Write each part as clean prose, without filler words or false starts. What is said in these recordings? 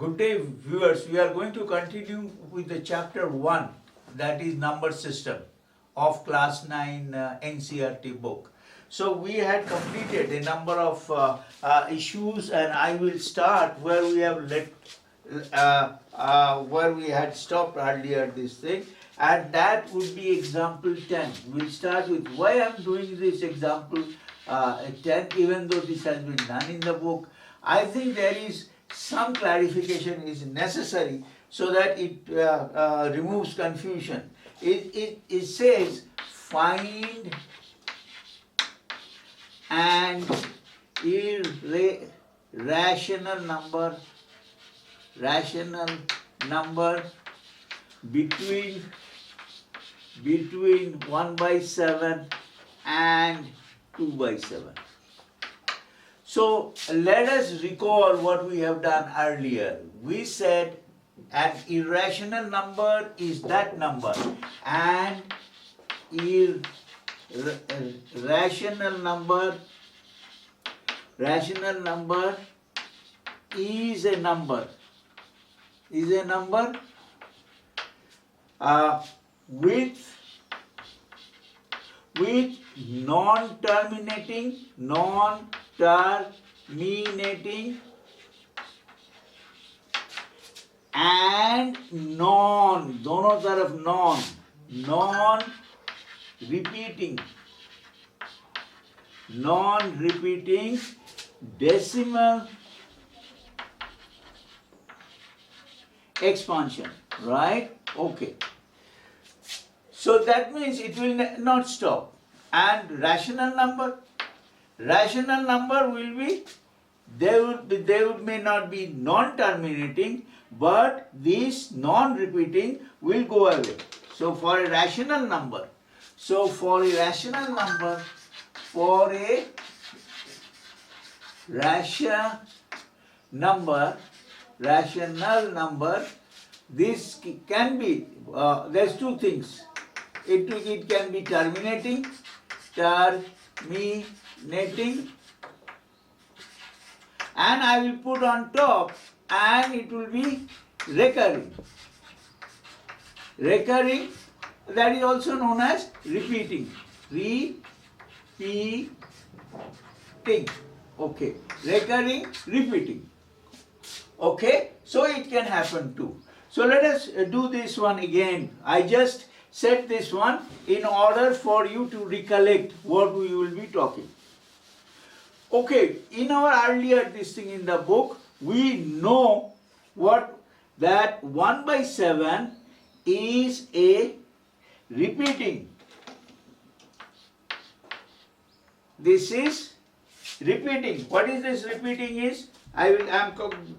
Good day, viewers. We are going to continue with the chapter 1, that is number system of class 9 NCERT book. So we had completed a number of issues, and I will start where we have where we had stopped earlier this thing, and that would be example 10. We'll start with why I'm doing this example 10, even though this has been done in the book. I think there is some clarification is necessary so that it removes confusion. It says find an rational number between 1/7 and 2/7. So let us recall what we have done earlier. We said an irrational number is that number, and rational number is a number with non-terminating and दोनों तरफ non-repeating decimal expansion, right? Okay. So that means it will not stop. And rational number will be, they may not be non-terminating, but this non-repeating will go away. So for a rational number, rational number, this can be, there's two things. It can be terminating, and I will put on top, and it will be recurring. That is also known as repeating. Okay. Recurring, repeating. Okay. So it can happen too. So let us do this one again. I just set this one in order for you to recollect what we will be talking. Okay, in our earlier this thing in the book, we know that 1/7 is a repeating. This is repeating. What is this repeating is? I am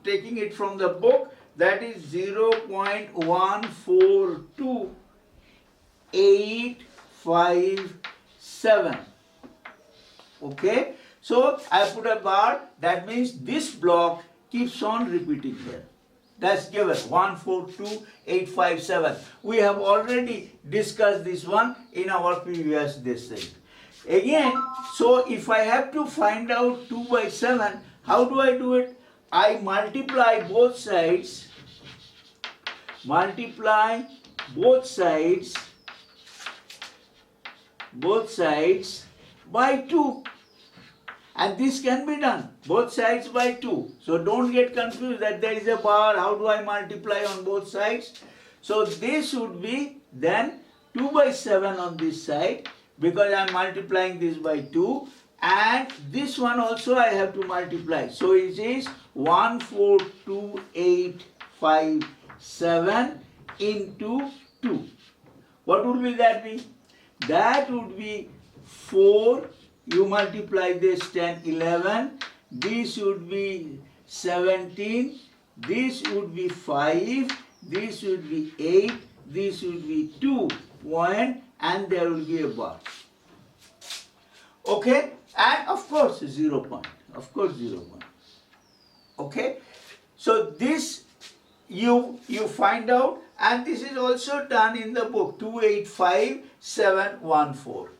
taking it from the book. That is 0.142857. Okay. So I put a bar. That means this block keeps on repeating here. That's given 142,857. We have already discussed this one in our previous this thing. Again, so if I have to find out 2/7, how do I do it? I multiply both sides. Both sides by 2. And this can be done, both sides by 2. So don't get confused that there is a bar, how do I multiply on both sides? So this would be then 2/7 on this side, because I am multiplying this by 2. And this one also I have to multiply. So it is 142,857 into 2. What would be that be? That would be 4. You multiply this 10, 11. This would be 17. This would be 5. This would be 8. This would be 2 point, and there will be a bar. Okay? And of course 0 point. Okay? So this you find out, and this is also done in the book 285714.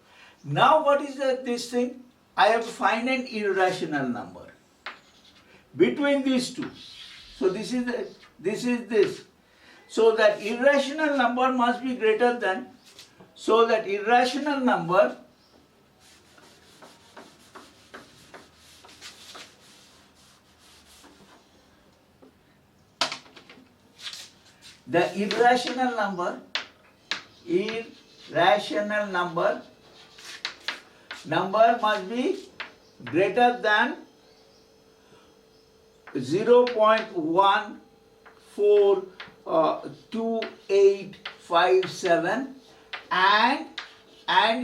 Now what is this thing? I have to find an irrational number between these two. So this is this. So that irrational number must be greater than, so that irrational number irrational number must be greater than 0.2857 and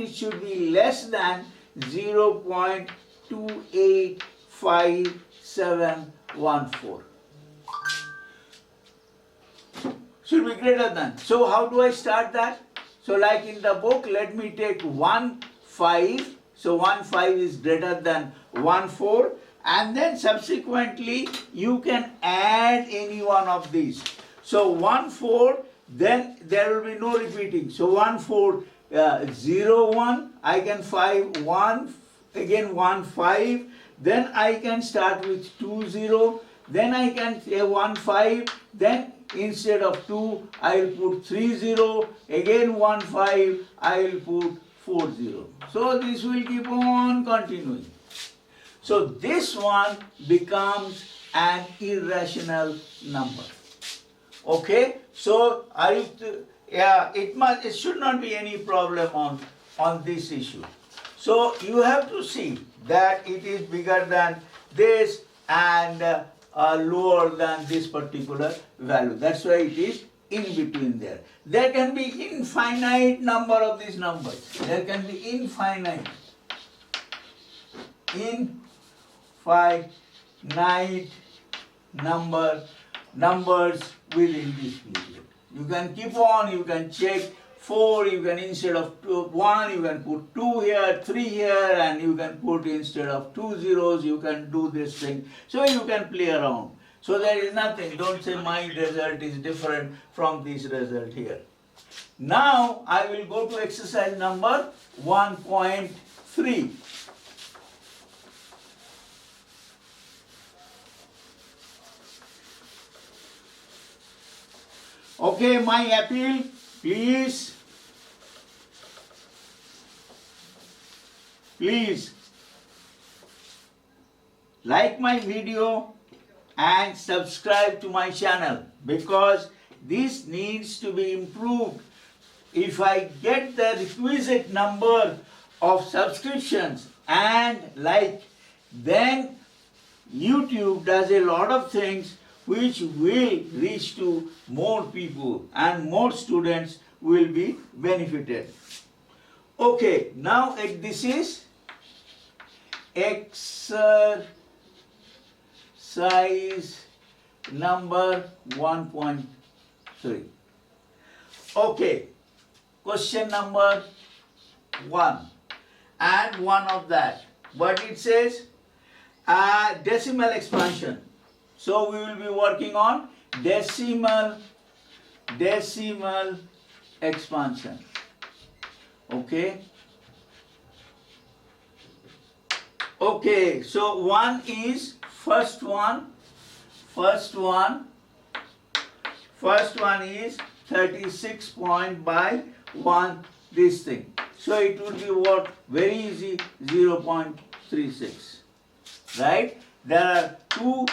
it should be less than 0.285714. Should be greater than. So how do I start that? So like in the book, let me take 1, 5. So 1, 5 is greater than 1, 4. And then subsequently, you can add any one of these. So 1, 4, then there will be no repeating. So 1, 4, 0, 1. I can 5, 1, again 1, 5. Then I can start with 2, 0. Then I can say 1, 5. Then instead of 2, I will put 3, 0. Again 1, 5. I will put 4, 0. So this will keep on continuing. So this one becomes an irrational number. Okay? So it should not be any problem on this issue. So you have to see that it is bigger than this and lower than this particular value. That's why it is in between there. There can be infinite number of these numbers. There can be infinite numbers within this period. You can keep on, you can check 4, you can instead of 1, you can put 2 here, 3 here, and you can put instead of 2 zeros, you can do this thing. So you can play around. So there is nothing, don't say my result is different from this result here. Now I will go to exercise number 1.3. Okay, my appeal, please like my video and subscribe to my channel because this needs to be improved. If I get the requisite number of subscriptions and like, then YouTube does a lot of things which will reach to more people and more students will be benefited. Okay, now this is exercise number 1.3. Okay, question number 1 and one of that. But it says decimal expansion. So we will be working on decimal expansion. Okay. Okay, so one is first one is 36 point by 1 this thing. So it would be what? Very easy, 0.36. Right? There are two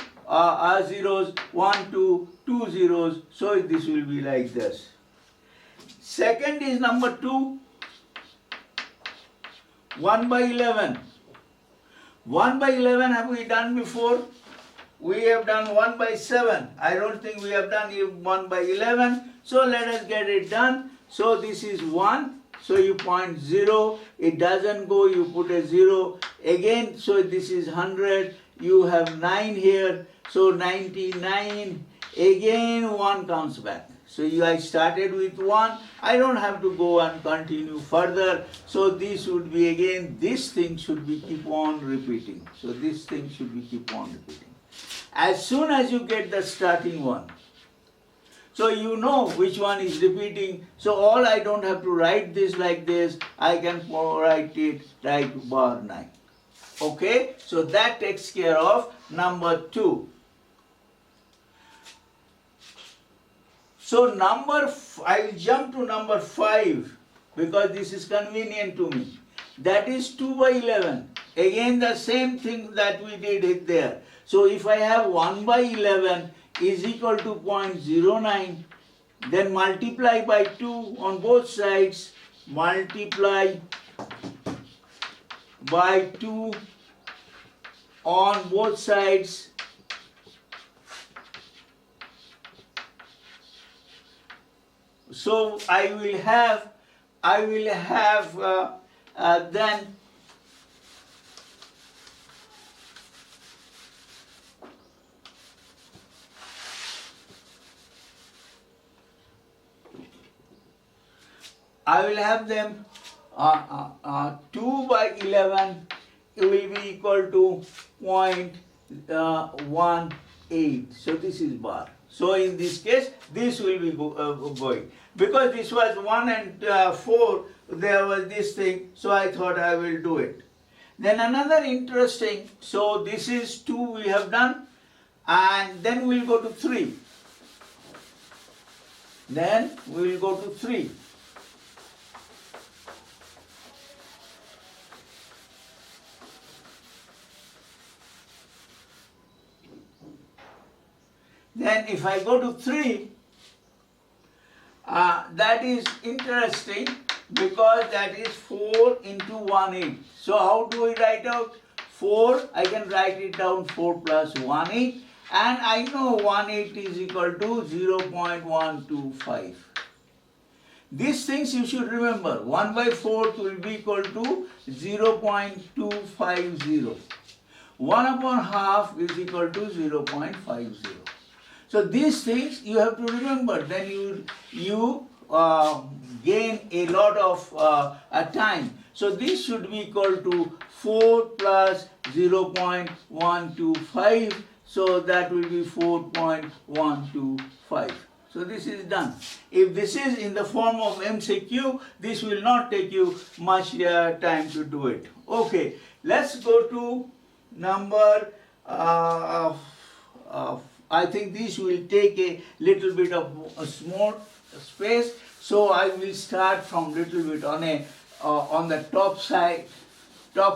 zeros, 1, 2, 2 zeros, so this will be like this. Second is number 2, 1 by 11. 1 by 11 have we done before? We have done 1 by 7. I don't think we have done 1 by 11. So let us get it done. So this is 1. So you point 0. It doesn't go. You put a 0. Again, so this is 100. You have 9 here. So 99. Again 1 comes back. So I started with 1. I don't have to go and continue further. So this would be again, this thing should be keep on repeating. So this thing should be keep on repeating. As soon as you get the starting one, so you know which one is repeating. So all I don't have to write this like this. I can write it like bar 9. Okay, so that takes care of number 2. So I will jump to number 5 because this is convenient to me. That is 2 by 11. Again the same thing that we did it there. So if I have 1 by 11 is equal to 0.09, then multiply by 2 on both sides, multiply by 2 on both sides. So I will have then I will have them 2 by 11 will be equal to 0.18. So this is bar. So in this case, this will be going. Because this was 1 and 4, there was this thing, so I thought I will do it. Then another interesting, so this is 2 we have done, and then we will go to 3. Then we will go to 3. Then if I go to 3, that is interesting because that is 4 into 1/8. So how do I write out 4? I can write it down 4 plus 1/8, and I know 1/8 is equal to 0.125. These things you should remember. 1 by 4 will be equal to 0.250. 1 upon half is equal to 0.50. So these things you have to remember, then you gain a lot of time. So this should be equal to 4 plus 0.125, so that will be 4.125. So this is done. If this is in the form of MCQ, this will not take you much time to do it. Okay, let's go to number I think this will take a little bit of a small space, so I will start from little bit on the top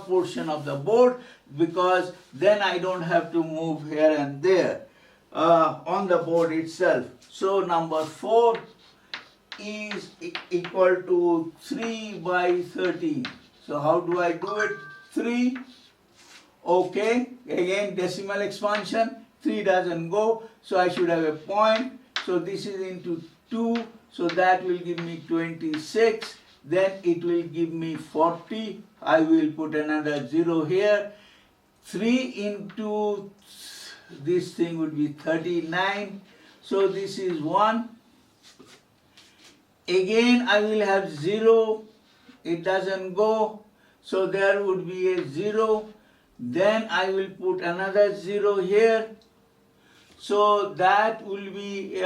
portion of the board, because then I don't have to move here and there on the board itself. So number 4 is equal to 3 by 13. So how do I do it? 3. Okay, again decimal expansion. 3 doesn't go, so I should have a point. So this is into 2, so that will give me 26. Then it will give me 40. I will put another 0 here. 3 into this thing would be 39. So this is 1. Again I will have 0. It doesn't go, so there would be a 0. Then I will put another 0 here. So that will be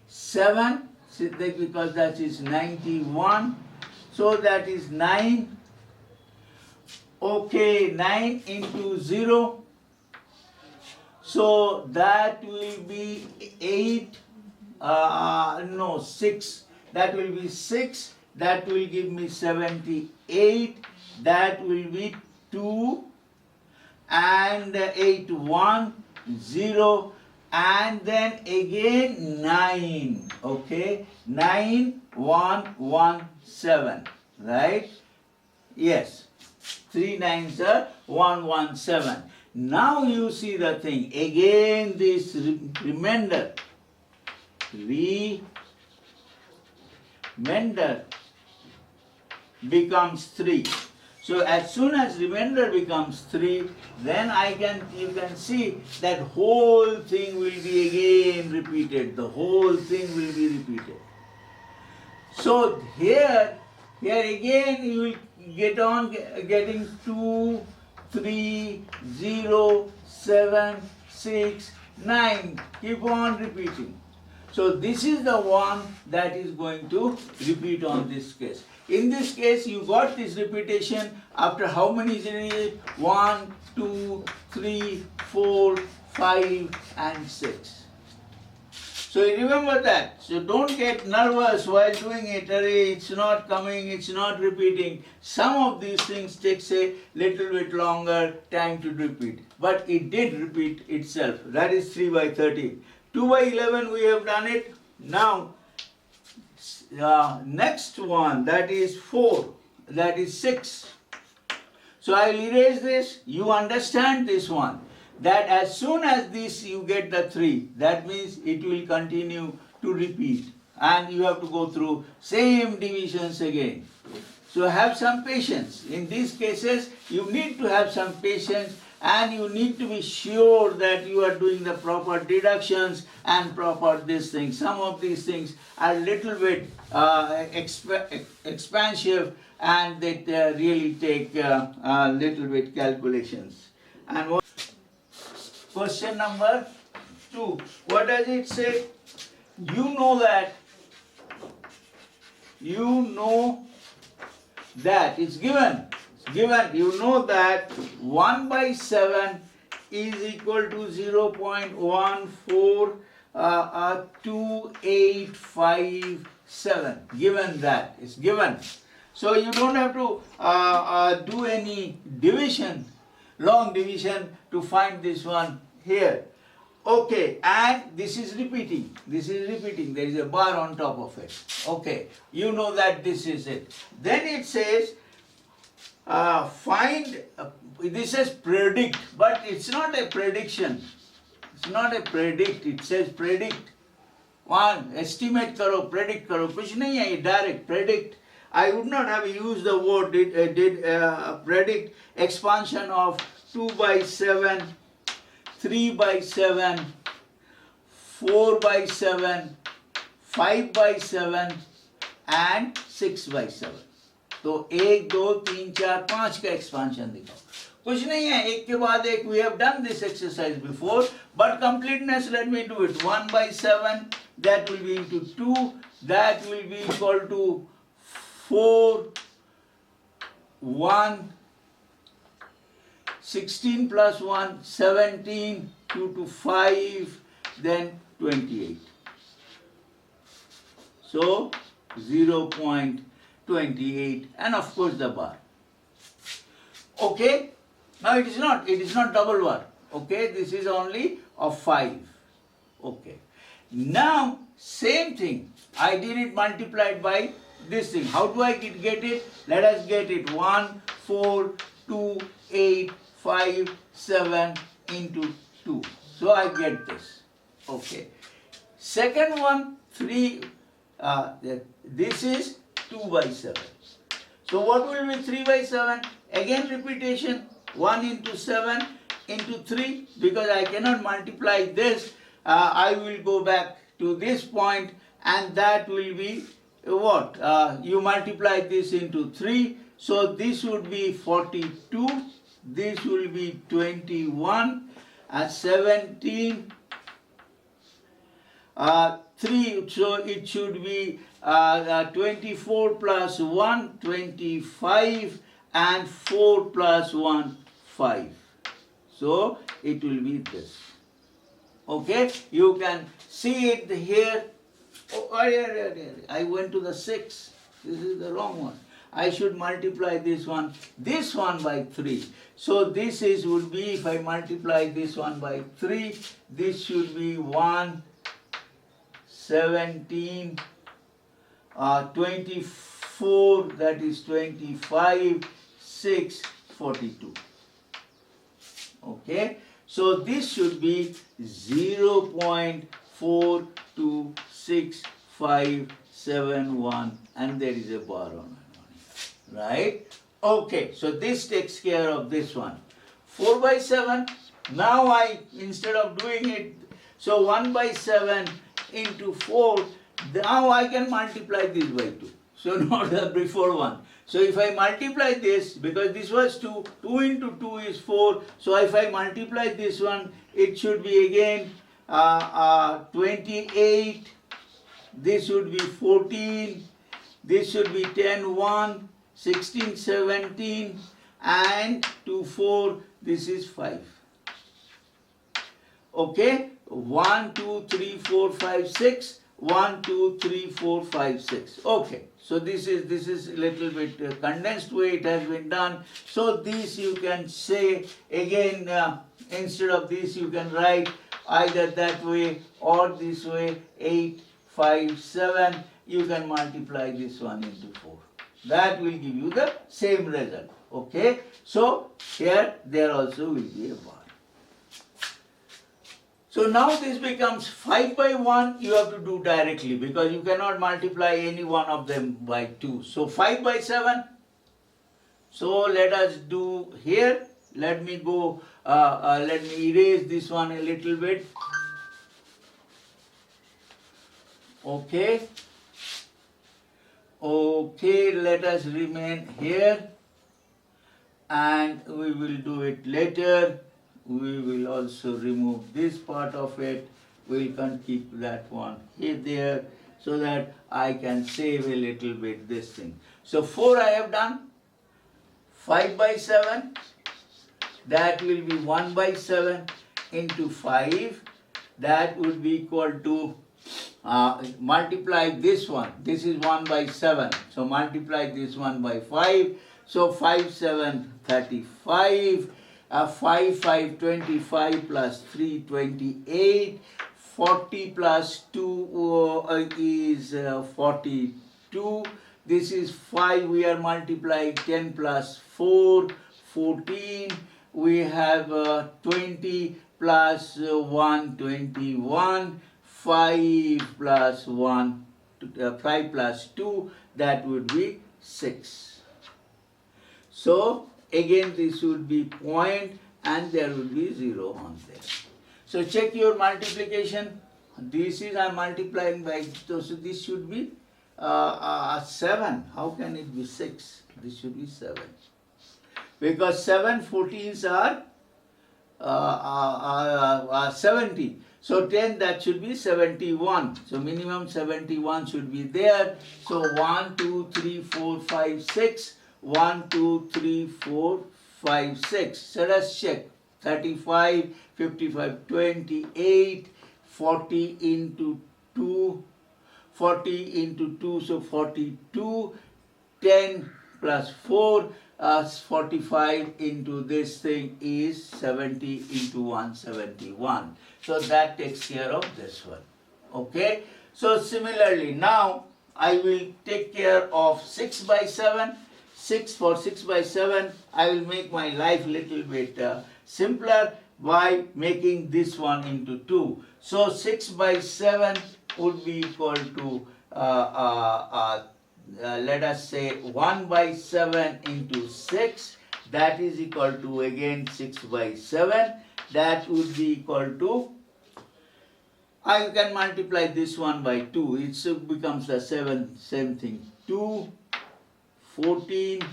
7, because that is 91. So that is 9. Okay, 9 into 0. So that will be 8. 6. That will be 6. That will give me 78. That will be 2. And 8, 1, 0, and then again 9. Okay, 9, 1, 1, 7. Right? Yes. 3 9s are 1, 1, 7. Now you see the thing. Again this remainder becomes 3. So as soon as remainder becomes 3, then you can see that whole thing will be again repeated. The whole thing will be repeated. So here again you will get on getting 2, 3, 0, 7, 6, 9. Keep on repeating. So this is the one that is going to repeat on this case. In this case, you got this repetition after how many zeros? 1, 2, 3, 4, 5, and 6. So you remember that. So don't get nervous while doing it. It's not coming, it's not repeating. Some of these things takes a little bit longer time to repeat. But it did repeat itself. That is 3 by 13. 2 by 11 we have done it. Now next one, that is 4, that is 6. So I will erase this. You understand this one, that as soon as this you get the 3, that means it will continue to repeat and you have to go through same divisions again. So have some patience. In these cases you need to have some patience and you need to be sure that you are doing the proper deductions and proper this thing. Some of these things are little bit expansive and they really take a little bit calculations. And what, question number 2, what does it say? You know that it's given. You know that 1 by 7 is equal to 0.14285 given that, it's given. So you don't have to do any division, long division to find this one here. Okay, and this is repeating, there is a bar on top of it. Okay, you know that this is it. Then it says find, this says predict, but it's not a prediction. It's not a predict, it says predict. One, estimate karo, predict karo, kuch nahi hai, direct, predict. I would not have used the word predict. Expansion of 2 by 7, 3 by 7, 4 by 7, 5 by 7 and 6 by 7. तो 1, 2, 3, 4, 5 का expansion दिखाओ. कुछ नहीं है, एक के बाद एक. We have done this exercise before, but completeness, let me do it. 1 by 7, that will be into 2, that will be equal to 4, 1, 16 plus 1, 17, 2 to 5, then 28. So 0.28 and of course the bar. Okay, now it is not double bar. Okay, this is only of 5. Okay, now same thing, I did it multiplied by this thing. How do I get it? Let us get it. 1, 4, 2, 8, 5, 7 into 2. So I get this. Okay. Second one, 3, this is 2 by 7. So what will be 3 by 7? Again repetition, 1 into 7 into 3, because I cannot multiply this. I will go back to this point and that will be what? You multiply this into 3. So this would be 42. This will be 21. 17. 3. So it should be 24 plus 1, 25, and 4 plus 1, 5. So it will be this. Okay, you can see it here. Oh, I went to the 6. This is the wrong one. I should multiply this one by 3. So this is would be, if I multiply this one by 3, this should be 1, 17, 24, that is 25, 6, 42. Okay, so this should be 0.426571 and there is a bar on it, right? Okay, so this takes care of this one. 4 by 7, now I, instead of doing it, so 1 by 7 into 4, now I can multiply this by 2. So not the before one. So if I multiply this, because this was 2, 2 into 2 is 4. So if I multiply this one, it should be again 28. This should be 14. This should be 10, 1, 16, 17, and 2, 4. This is 5. Okay. 1, 2, 3, 4, 5, 6. 1, 2, 3, 4, 5, 6. Okay. So this is a little bit condensed way it has been done. So this you can say again, instead of this you can write either that way or this way, 8, 5, 7. You can multiply this one into 4. That will give you the same result. Okay. So here there also will be a bar. So now this becomes 5 by 1 you have to do directly because you cannot multiply any one of them by 2. So 5 by 7. So let us do here. Let me go, let me erase this one a little bit. Okay. Okay, let us remain here and we will do it later. We will also remove this part of it. We can keep that one here there so that I can save a little bit this thing. So 4 I have done. 5 by 7. That will be 1 by 7 into 5. That would be equal to, multiply this one. This is 1 by 7. So multiply this one by 5. So 5, 7, 35. 5, 5, 25 plus 3, 28. 40 plus 2 is 42. This is 5. We are multiplying 10 plus 4, 14. We have 20 plus 1, 21. 5 plus 1, 5 plus 2, that would be 6. So again this would be point and there would be 0 on there. So check your multiplication. This is I am multiplying by, so this should be 7. How can it be 6? This should be 7. Because 7 14s are 70. So 10, that should be 71. So minimum 71 should be there. So 1, 2, 3, 4, 5, 6. 1, 2, 3, 4, 5, 6. So let's check. 35, 55, 28, 40 into 2. 40 into 2, so 42. 10 plus 4. 45 into this thing is 70 into 171. So that takes care of this one. Okay. So similarly now I will take care of 6 by 7. 6 by 7 I will make my life little bit simpler by making this one into 2. So 6 by 7 would be equal to let us say 1 by 7 into 6, that is equal to again 6 by 7. That would be equal to, I can multiply this one by 2, it becomes the same thing. 2, 14,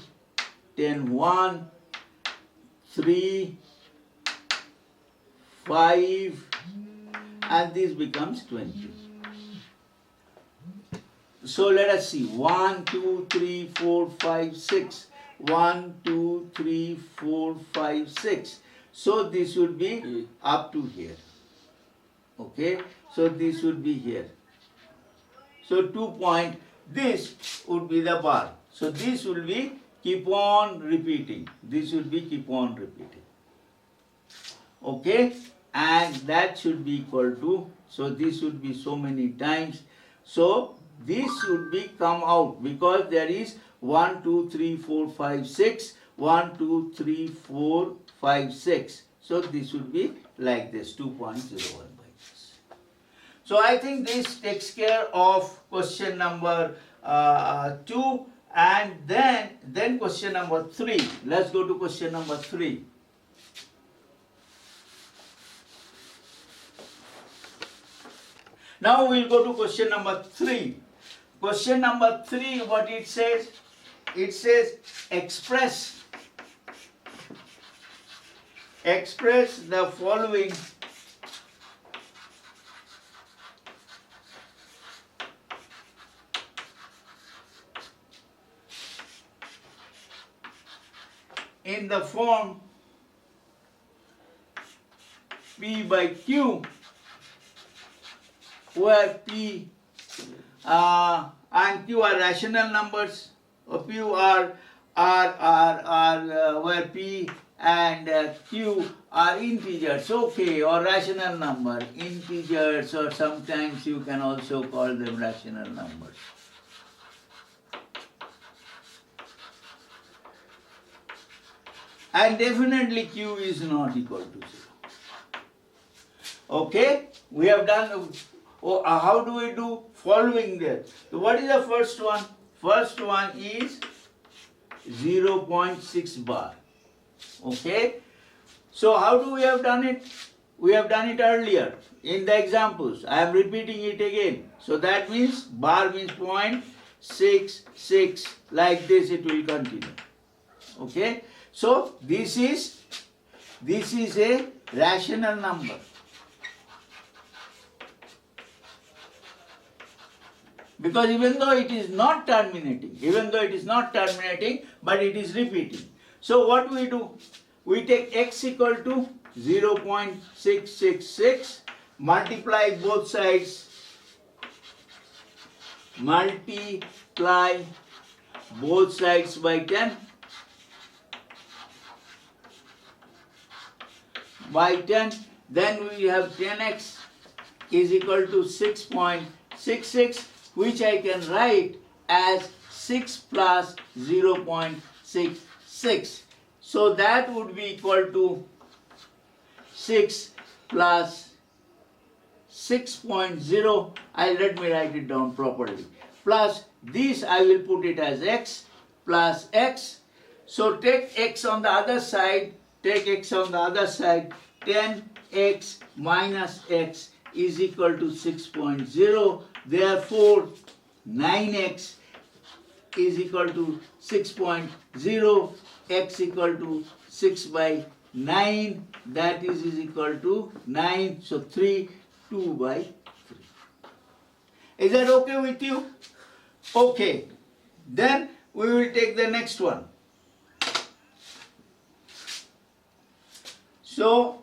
10, 1, 3, 5, and this becomes 20. So let us see, 1, 2, 3, 4, 5, 6. 1, 2, 3, 4, 5, 6. So this would be up to here. Okay, so this would be here. So 2 point, this would be the bar. So this will be keep on repeating. This will be keep on repeating. Okay, and that should be equal to, so this would be so many times. So this should be come out because there is 1, 2, 3, 4, 5, 6. 1, 2, 3, 4, 5, 6. So this would be like this, 2.01 by this. So I think this takes care of question number 2, and then question number 3. Let's go to question number 3. Now we'll go to question number 3. Question number 3, what it says? It says express the following in the form P by Q where P and Q are rational numbers, or P are where P and Q are integers, okay, or rational number, integers, or sometimes you can also call them rational numbers. And definitely Q is not equal to 0. Okay, we have done. How do we do? Following that. So what is the first one? First one is 0.6 bar. Okay. So how do we have done it? We have done it earlier in the examples. I am repeating it again. So that means bar means 0.66, like this it will continue. Okay. So this is a rational number. Because even though it is not terminating, but it is repeating. So what we do? We take x equal to 0.666, multiply both sides, by 10. By 10, then we have 10x is equal to 6.66, which I can write as 6 plus 0.66. So that would be equal to 6 plus 6.0. Let me write it down properly. Plus this I will put it as x plus x. So take x on the other side. 10x minus x is equal to 6.0. Therefore, 9x is equal to 6.0. X equal to 6 by 9. That is equal to 9. So 2 by 3. Is that okay with you? Okay. Then we will take the next one. So,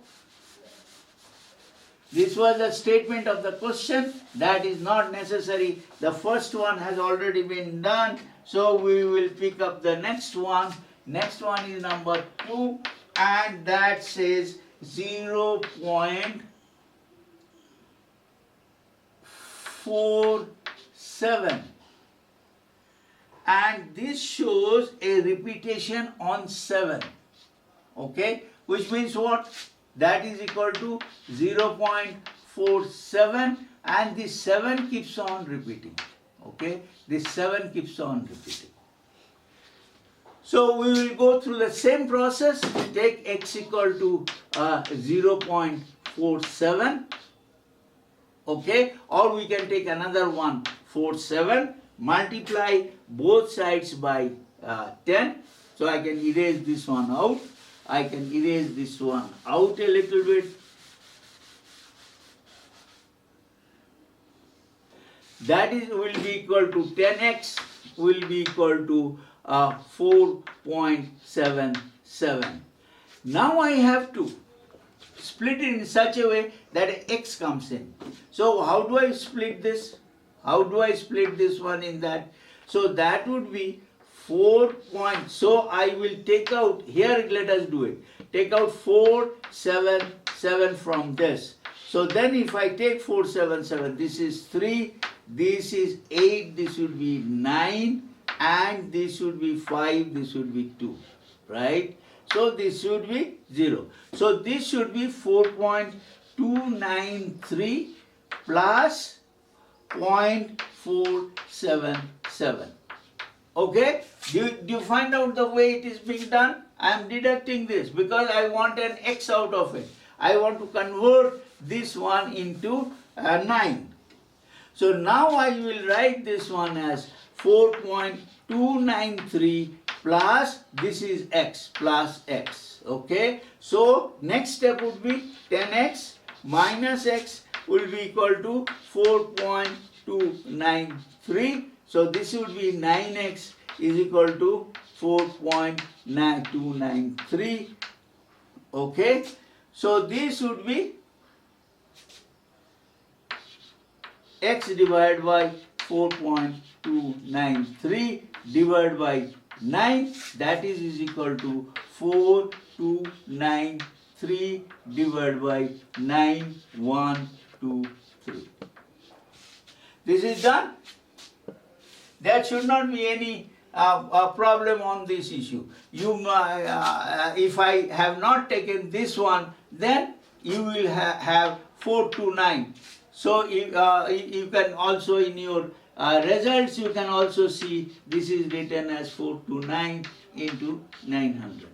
this was a statement of the question. That is not necessary. The first one has already been done. So, we will pick up the next one. Next one is number 2, and that says 0.47. And this shows a repetition on 7. Okay? Which means what? That is equal to 0.47, and this 7 keeps on repeating. Okay? This 7 keeps on repeating. So we will go through the same process. Take x equal to 0.47. Okay? Or we can take another one, 47. Multiply both sides by 10. So I can erase this one out. I can erase this one out a little bit. That will be equal to 10x will be equal to 4.77. Now I have to split it in such a way that x comes in. So how do I split this? How do I split this one in that? So that would be 4. So I will take out, here let us do it. Take out 477 from this. So then if I take 477, this is 3, this is 8, this would be 9, and this would be 5, this would be 2, right? So this should be 0. So this should be 4.293 plus 0.477. Okay? Do you find out the way it is being done? I am deducting this because I want an x out of it. I want to convert this one into 9. So now I will write this one as 4.293 plus this is x plus x. Okay? So next step would be 10x minus x will be equal to 4.293. So this would be 9x is equal to 4.293. Okay. So this would be x divided by 4.293 divided by 9, that is equal to 4293 divided by 9123. This is done. There should not be any problem on this issue. If I have not taken this one, then you will have 429. So you can also in your results you can also see this is written as 429 into 900.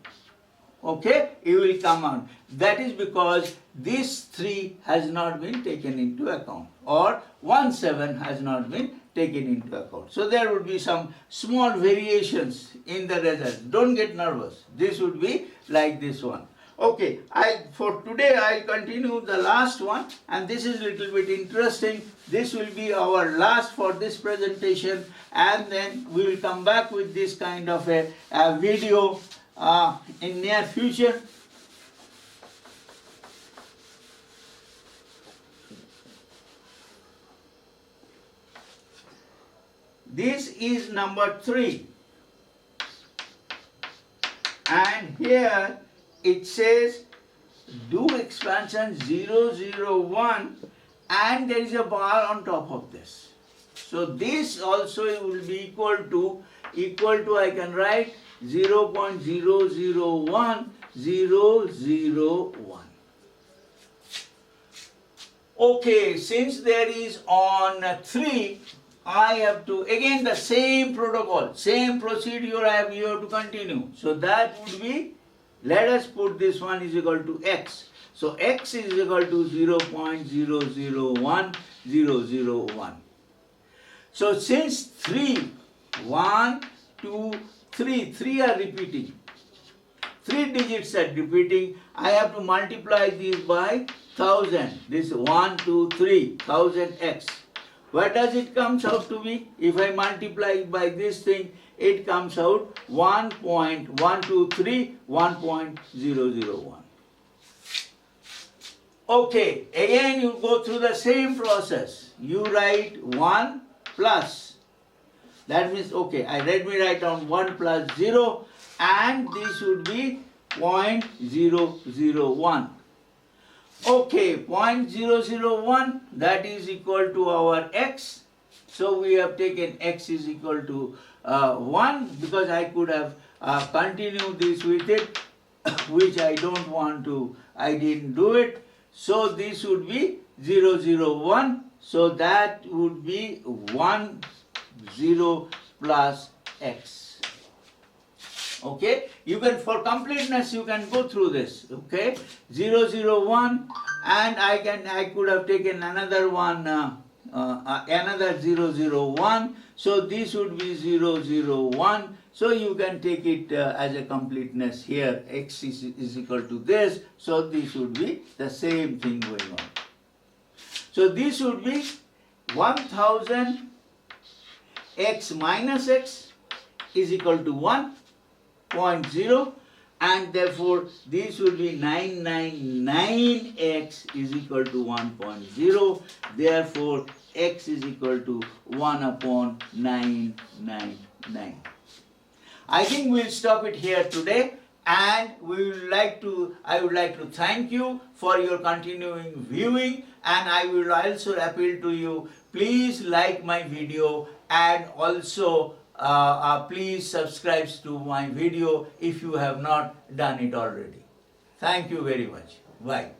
Okay, it will come out. That is because this 3 has not been taken into account, or 17 has not been taken into account. So there would be some small variations in the results. Don't get nervous. This would be like this one. Okay, for today I'll continue the last one, and this is a little bit interesting. This will be our last for this presentation, and then we will come back with this kind of a video in near future. This is number 3, and here it says do expansion 0, 0, 1, and there is a bar on top of this. So this also will be equal to I can write 0.001001. Okay, since there is on 3, I have to, again the same protocol, same procedure you have to continue. So that would be, let us put this one is equal to x. So x is equal to 0.001001. So since 3, 1, 2, 3 are repeating, 3 digits are repeating, I have to multiply these by 1000. This 1, 2, 3, 1000x. What does it comes out to be? If I multiply by this thing, it comes out 1.123, 1.001. Okay, again you go through the same process. You write 1 plus, that means, okay, let me write down 1 plus 0, and this would be 0.001. Okay, 0.001, that is equal to our x. So we have taken x is equal to 1, because I could have continued this with it, which I don't want to, I didn't do it. So this would be 001. So that would be 1, 0 plus x. Okay, you can, for completeness you can go through this. Okay, 001, and I could have taken another one, another 001. So this would be 001. So you can take it as a completeness here. X is equal to this. So this would be the same thing going on. So this would be 1000 x minus x is equal to 1.0, and therefore this would be 999x is equal to 1.0. Therefore x is equal to 1 upon 999. I think we'll stop it here today, and I would like to thank you for your continuing viewing, and I will also appeal to you, please like my video, and also please subscribe to my video if you have not done it already. Thank you very much. Bye.